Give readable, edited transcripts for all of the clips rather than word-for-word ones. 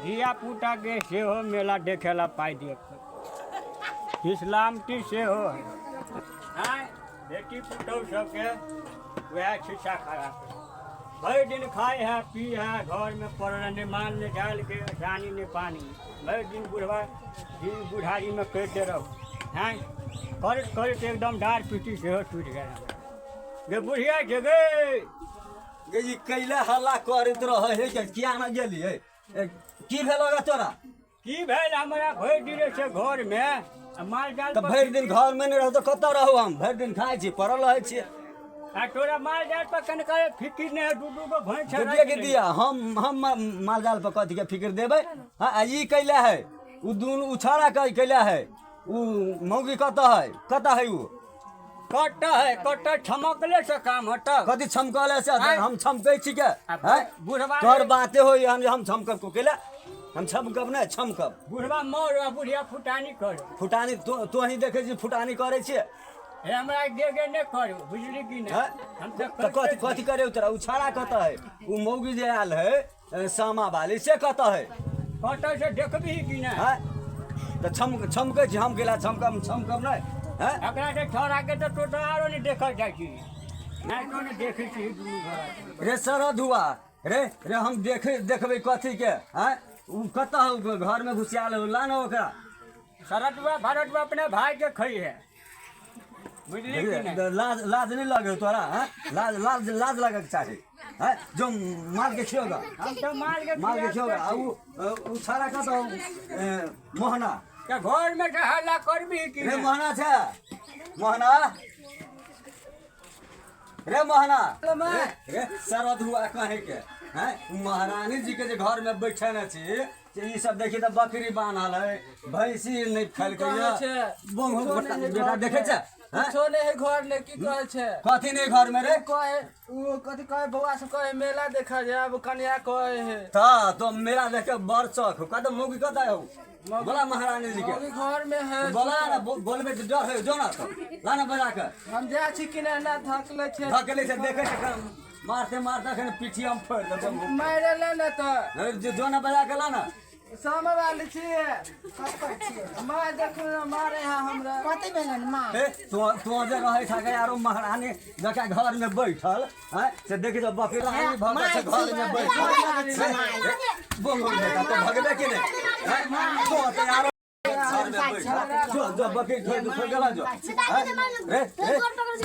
धिया पुता के सेहो मेला देखेला पाई देख इस्लामटी सेहो है बेटी पुतौ सबके वह शिक्षा खराब भर दिन खाए है पी है घर में पड़ल ने मान ने डाल के जानी ने पानी भर दिन बुढ़वा बुढ़ारी में करते रहो हैं करत करत एकदम डार पीटी सेहो टूट गया गे बुढ़िया जगे जी कैला हल्ला करत रहे है किया न गेलिए की भेलगा तोरा की भेल हमरा भर दिन से घर में माल जाल तो भर दिन घर में नहीं रहो तो कत रहू हम भर दिन खाए छी पड़ल रहे छी तोरा माल जाल पर कन करे फिकिर नहीं दू दू गो भैंस दे के दिया हम माल जाल पर कथी के फिक्र देबै हां ई कैला है उ दून उछाड़ा कैला है उ मौगी कत है उ कट है कट छमकले से काम हटा कथी छमकले से हम छमकै छी के बुढ़वा तोर बाते होई हम छमकब को केला हम छमकब नहीं छमकब बुढ़वा मोर बुढ़िया फुटानी कर फुटानी तो ही देखे छी फुटानी करे छी हे हमरा देगे ने कर बुझली की नहीं हम तो कथी करे तोरा उछाड़ा कत है उ मौगी जे आयल है सामा वाली से कत है कट से देखबी की नहीं तो छमकै छी हम केला छमकब नहीं एकरा से छोड़ा के तो आरो नहीं देखल जाय छी नहीं तो नहीं देखै छी दुनु घर रे सरद हुआ रे हम देखबै कथी के हैं उ कत घर में घुसियाल ला न ओकरा सरदवा भरतवा अपने भाई के खई है बुझली की नहीं लाज नहीं लगे तोरा हैं लाज लगे चाहे हैं जो मार के खियोगा हम तो मार के खियोगा उ सारा का तो मोहना क्या घर में से हल्ला करबी की रे मोहना छे मोहना रे मोहना रे सरद हुआ कहे के हैं महारानी जी के जे घर में बैठे न छी ई सब देखी त बकरी बान्हल है भैंसी नहीं फैल के बोंगो बेटा देखे छे छोने है घर ने की कहे छे कथी नहीं घर में रे कहे उ कथी कहे बउआ से कहे मेला देखा जाए अब कन्या कहे है तो मेला देखे बड़ चौक कदम मौगी कत है बोला महारानी जी के घर में है बोला ना बोलबे तो डर है जो ना तो लाना बजा के हम जा छी कि ना धकले छे से देखे छे मारते खने पीठी हम फोड़ दे मारे ले न तो जो ना बजा के लाना सामा वाली छी मार देखो मारे है हमरा कते बेलन मां तो जे रहे था के यारो महारानी जका घर में बैठल हैं से देखि तो बकरी रानी भगत से घर में बैठल बोल बेटा तो भगबे के नहीं तो यारो जो बकरी छोड़ गला जो रे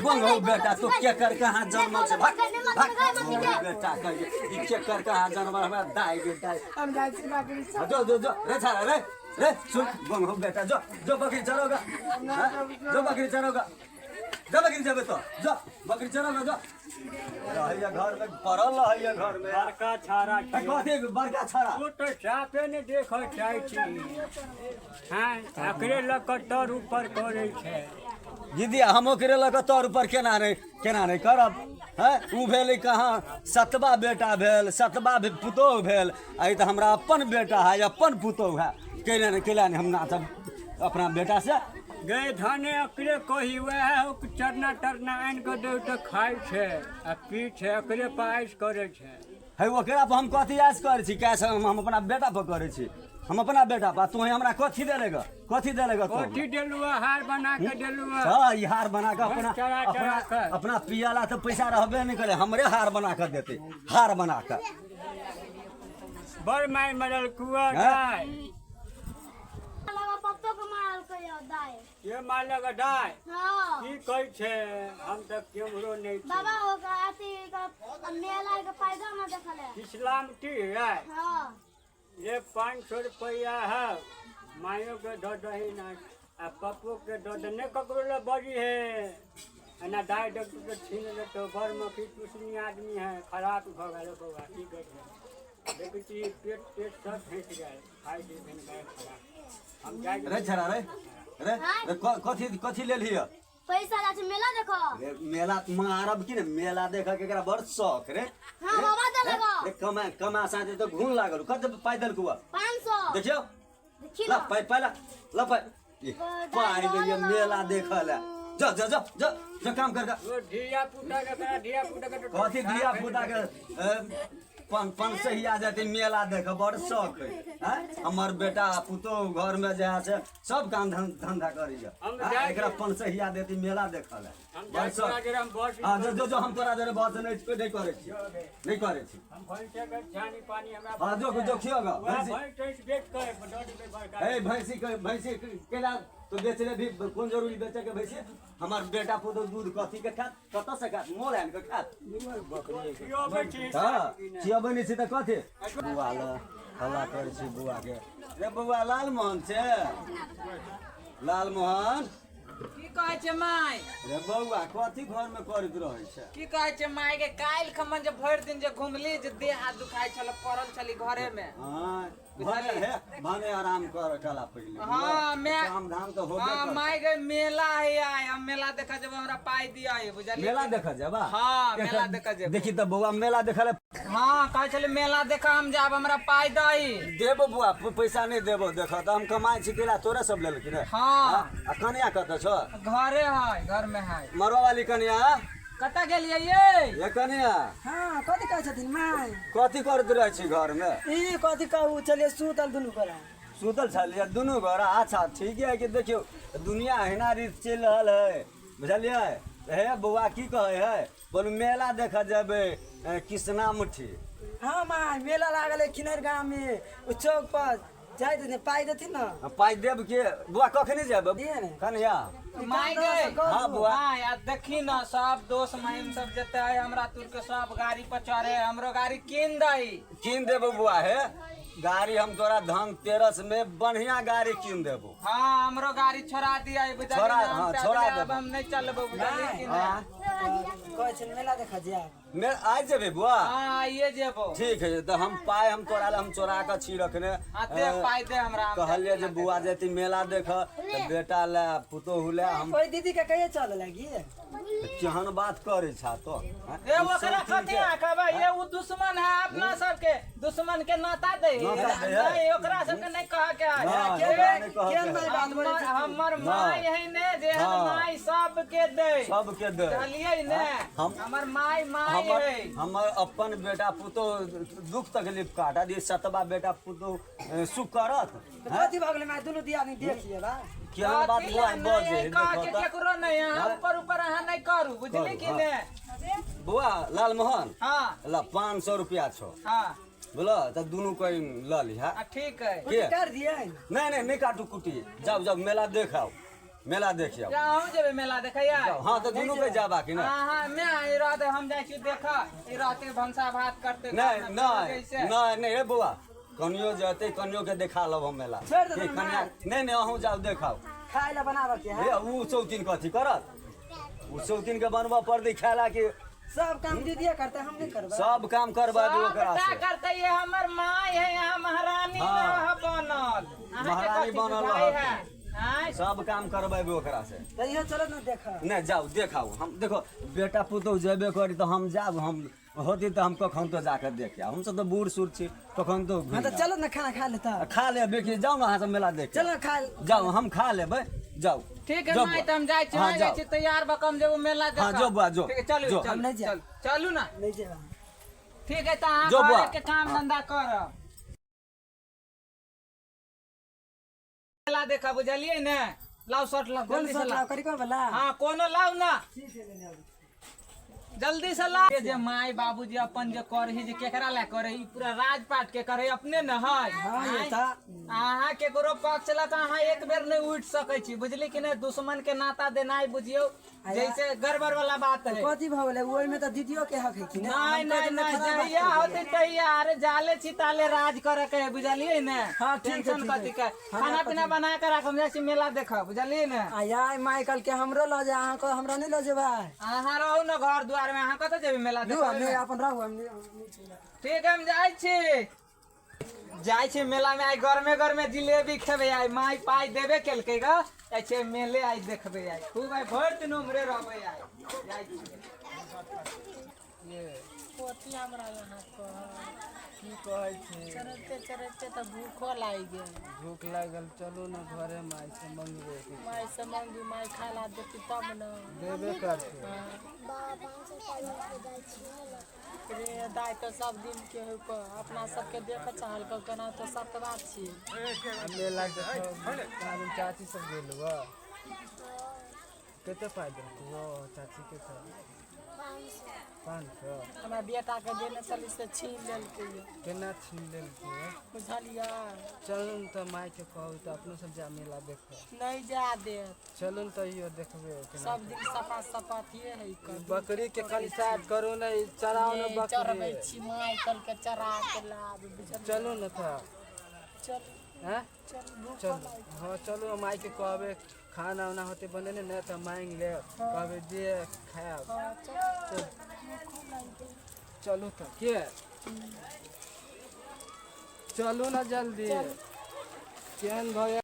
बोल बेटा तो क्या कर कहां जन्म से भाग बेटा ये क्या कर कहां जन्म हमरा दाई बेटा हम जाई छी बकरी जो रे छाड़ा रे सुन बोल बेटा जो बकरी चरोगा जो बकरी चरोगा जो बकरी जाबे तो जो बकरी चरोगा जो रहिया घर में पड़ल रहिया घर में बड़का छाड़ा कथी बड़का छाड़ा तू तो साफे ने देख चाहे छी हां एकरे लकटर ऊपर करे छे दीदी हम ओकरे लग तोर ऊपर केना नहीं करब हैं उ भेल कहाँ सतबा बेटा भेल सतबा पुतोह भेल आई तो हमरा अपन बेटा है अपन पुतोह है केला नहीं हम ना अपना बेटा से गए धाने अकरे कही वह चरना टरना आन के दे तो खाई छे आ पी छे अकरे पाइस करे छे है ओकरा पर हम कथी आस करे छी कैसे हम अपना बेटा पर करे छी हम अपना बेटा पर तू हमरा कथी देलेगा कथी देलुआ हार बना के देलुआ हां ई हार बना के अपना पियाला तो पैसा रहबे नहीं करे हमरे हार बना के देते हार बना के बड़ माय मरल कुआ दाई पप्पो को मारल कहियो दाई ये मारलगा दाई हां की कहै छे हम तक केमरो नहीं बाबा होगा अति का मेला के पैगाम देखले इस्लाम की है हां ये 500 रुपया है मायो के दो दही ना आ पप्पो के दो ने ककरो ले बड़ी है ना दाई डॉक्टर के छीन ले तो घर में की कुसनी आदमी है खराब भ गेल बउआ की कहै देखै छी पेट सब फैस गए खाई दे दिन गए खराब हम जाय रे छरा रे कथी ले लिया पैसा ला मेला देखो मेला मारब की ने मेला देख के एकरा बड़ शौक रे हां बाबा देलेगो रे कमा साथे तो घून लागल कते पैदल कुआ 500 देखियो देखियो ला पहला ला पाई ले मेला देखला जो काम कर धिया पुता के कथी धिया पुता के पन से ही आ जाते मेला देख बड़ शौक है हैं? हमर बेटा पुतो घर में जे है सब काम धंधा करी एकरा पन से ही आ देती मेला देखल है हम बड़ जाए शौक तोरा जरा हम बस हां जो हम तोरा जरे बात नहीं करे छी नहीं करे छी हम भैंसे के जानी पानी हमरा हां जो खियोगा भैंस बेच के $10 ए भैंसी केला तो बेचले भी कौन जरूरी बेचे के भैंसी हमार बेटा पुतो दूध कथी के खात कत से खात मोल आन के खात हां चिया बनी छी त कथी बुआ ल हल्ला करे छी बुआ के रे बुआ लालमोहन छे लालमोहन की कहै छै माय रे बउआ कथी घर में करैत रहै छै की कहै छै माय के काल्हि खमन जे भरि दिन जे घुमली जे देह हाथ दुखाइ छल पड़ल छली घरे में हां भने आराम कर कला पहिले हाँ मैं काम धाम तो होबे हाँ कर माय के मेला है आय हम मेला देखा जब हमरा पाई दिया है बुझलिए मेला देख जेबा हाँ मेला देखा जेबा देखी त बउआ मेला देखले हाँ कहै छले मेला देखा हम जाब हमरा पाई दही देबो बुआ पैसा नहीं देबो देख त हम कमाई छी केला तोरे सब लेल कि रे हाँ आ कन्या कत छ घरे है घर में है मरवा वाली कन्या कत गेलिए ये कन्या हाँ कथी कहै छथिन माय कथी करत रहै छी घर में ई कथी कहू चलिए सुतल दुनू गोरा सुतल छलिए दुनू घर अच्छा ठीक है कि देखियो दुनिया एहना रीत चल रहल है बुझलिए हे बउआ की कहे है बोलू मेला देखा जेबे कृष्णा मुठी हाँ माय मेला लागल है किनर गाँव में उ चौक पर जाए देथिन पाई देथिन न पाई देब के बुआ कखनी जेबे दिए ने कन्या माय गए हाँ बुआ हाँ यार देखी ना सब दोस्त महिम सब जते है हमरा तुर के सब गाड़ी पर चढ़े हमरो गाड़ी कीन दही कीन देबो बुआ है गाड़ी हम तोरा धनतेरस में बढ़िया गाड़ी कीन देबो हाँ हमरो गाड़ी छोड़ा दिया बुझलिए छोड़ा, हाँ, छोड़ा अब देबो। हम नहीं चलबो बुझलिए कि नहीं कहै छै मेला देखा जाब मैं आज जेबे बुआ हाँ आइए जेबो ठीक है तो हम पाए हम तोरा ले हम चोरा के छी रखने हाँ दे पाई दे हमरा हम कहलिए जे बुआ जेती मेला देख तो बेटा ले पुतोहु ले हम कोई दीदी के कहिए चल लगी केहन बात करे छा तो हैं? ए ओकरा कथि आखबे ये उ दुश्मन है अपना सबके दुश्मन के नाता दे नाता दे है। नहीं ओकरा सबके नहीं कह के ना, है ओकरा नहीं कह के है। हमर ना। माय है ने जे हम हाँ। माय सबके दे सबके दे चलिए ने हम- हमर माय हमर है हमर अपन बेटा पुतो दुख तकलीफ काटा दी सतबा बेटा पुतो सुख करत हैं? कथी भऽ गेलै माय दुनू दियादनी देखिए बा केहन बात बुआ बजे कह के देखो केकरो नहीं है ऊपर ऊपर अहाँ नहीं करू बुझली कि ने बुआ लालमोहन हां ला 500 रुपया छो हां बोलो तो दोनों कोई ल ली है ठीक है के कर दिए नहीं काटू कुटी जाओ मेला देखाओ मेला देखियो जाओ जेबे मेला देखैया हाँ तो दोनों के जाबा कि ना हाँ हाँ मैं आई रात हम जाए छी देखा ई रात भंसा भात करते नहीं रे बुआ कनियो जते कनियो के देखा लब हम मेला छोड़ दे के कन्या नहीं अहूँ जाओ देखाओ खाए ला बनाबऽ के है हे ऊ चौतीन कथी करत ऊ चौतीन के बनबा पर दी खाला कि सब काम दीदिए करते हम नहीं करबे सब काम करबा दू ओकरा सबटा से करते ये हमर माय है यहाँ महारानी हाँ। रह बनल अहाँ के महारानी कथी बनल बुझाइ रहत। है आँय? सब काम करबेबे ओकरा से तैयो चलो ना देखा नहीं जाओ देखाओ हम देखो बेटा पुतौ जेबे करी तो हम जाब हम होती तो हम कखन तो जाकर देख हम सब तो बूढ़ सूढ़ छी कखन तो हाँ तो चलो ना खाना खा लेता खा लेबे कि जाओ ना अहाँ सब मेला देख चलो खा जाओ हम खा लेबै जाओ ठीक है जाओ माय बुआ। तो हम जाए छी हाँ, जाए जाओ। छी तैयार बकम जब मेला देखा हाँ, जो बुआ, जो। ठीक है चलू जो। चलू हम नहीं जाएब। चलू ना नहीं जेबा ठीक है तो अहाँ जो बुआ। घरे के काम धंधा करब मेला देखा बुझलिए ने लाओ शर्ट लाओ कौन जल्दी से सा लाओ करी को वाला हाँ कोनो लाओ ना जल्दी से ला जे माय बाबूजी अपन जे करही जे केकरा ला करे ई पूरा राजपाट के करे अपने न है हाँ ये था अहाँ केकरो पक्ष ला तो अहाँ एक बेर नहीं उठ सकै छी बुझली कि नहीं दुश्मन के नाता देनाई बुझियो जैसे गड़बड़ वाला बात है कथी भऽ गेलै ओहि में तो दीदियो के हक है कि नहीं जहिया होते तहिया अरे जाले छी ताले राज करे के है, बुझलिए ने हाँ, ठीक है, टेंशन ठीक है। कथी के हाँ, खाना कथी पीना बना के राखम जाए छी मेला देखा बुझलिए ने आया माय कल के हमरो ल जा अहाँ को हमरा नहीं ल जेबा अहाँ रहू न घर द्वार में अहाँ कतऽ जेबै मेला दू देखा हम अपन रहू हम ठीक है हम जाइ छी मेला में आई गरमे जिलेबी खेबे आई माई पाई देबे केलकै ग जाइ छै मेले आई देखबे आई खूब आई भर दिन उमरे रहबे आई जाइ छी पोती हमरा यहाँ की कहै छै चरते चरते तो भूखो लागि गेल भूख लागल चलू न घरे माई से मंगबे माय से मंगी माय खाला देती तब न देबे करते बाबा से कहियो के जाइ छियै रे दाय तो सब दिन के हो को अपना सबके देख चाहल को केना तो सब तो बात छी मेला देखो चाची सब गेल बा कते पाइ देलको चाची के 500 हमरा बेटा के देने चली से छीन लेलकै केना छीन लेलको बुझलिया चलू न त माय के कहू त अपनो सब जा मेला देखो नहीं जा दे चलू न त इहो देखबे सब दिन सफा सफातिए है कर बकरी के कनी साइड करू न चराओ न चरबै बकरी छी माय कल के चरा के लाब बुझलिया चलू न त चल हैं चल भूख चल हाँ चलो माई के कहबे खाना उना होते बने न त मांग ले कहबे जे खायब चल चलू त के चलू न जल्दी केहन भय